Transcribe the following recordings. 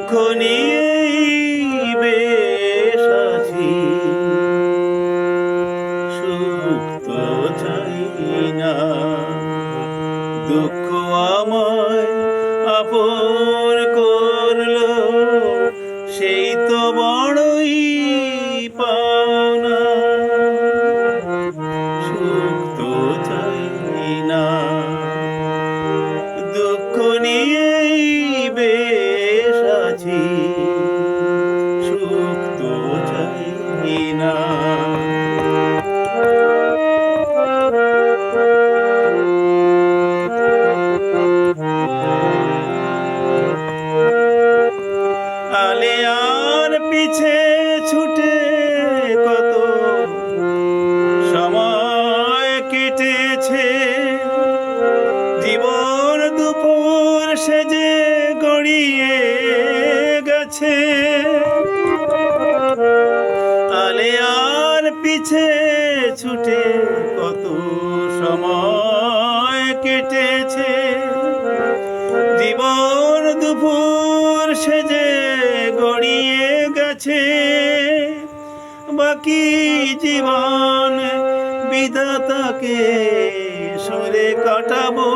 দুঃখ নিয়েই বেশ আছি, সুখ তো চাই না। দুঃখ আমায় আপন করলো, সেই তো বড়ই পাওনা। সুখ তো চাই না, দুঃখ নিয়েই বেশ আছি, সুখ তো চাই না। আলেয়ার পিছে ছুটে কত সময় কেটেছে, জীবন দুপুর সেজে গড়িয়ে গেছে। আলেয়ার পিছে ছুটে কত সময় কেটেছে, জীবন দুপুর সেজে গড়িয়ে গেছে। বাকি জীবন বিধাতাকে সরে কাটাবো,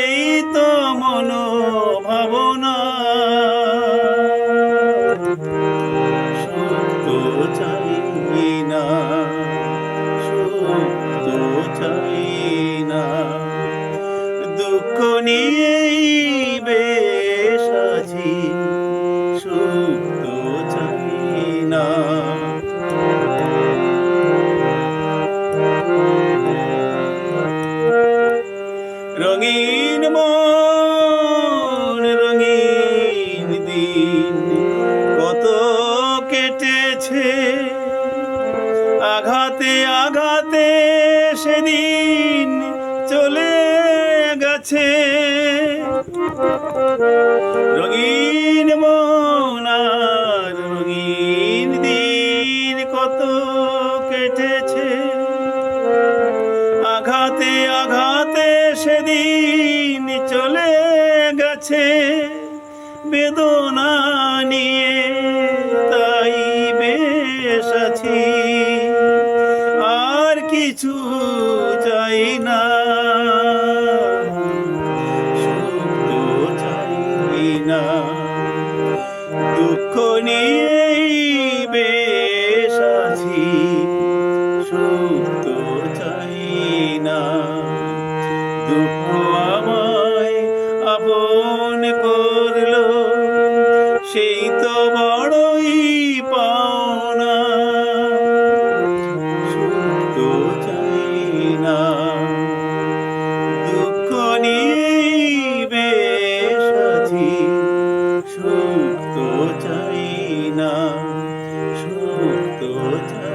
এই তো মনোভাবনা। সুখ তো চাই না, সুখ তো চাই না, দুঃখ নিয়েই বেশ আছি, সুখ তো চাই না। রঙিন মন রঙিন দিন কত কেটেছে, আঘাতে আঘাতে সেদিন চলে গেছে। রঙিন মন আর রঙিন দিন কত কেটেছে, আঘাতে আঘাতে সেদিন চলে গেছে। বেদনা নিয়ে তাই বেশ আছি, আর কিছু চাই না। সুখ তো চাই না, দুঃখ নিয়েই বেশ আছি, সুখ তো চাই না। দুঃখ আমায় আপন করলো, সেই তো বড়ই পাওনা। সুখ তো চাই না, দুঃখ নিয়েই বেশ আছি, সুখ তো চাই না, সুখ তো চাই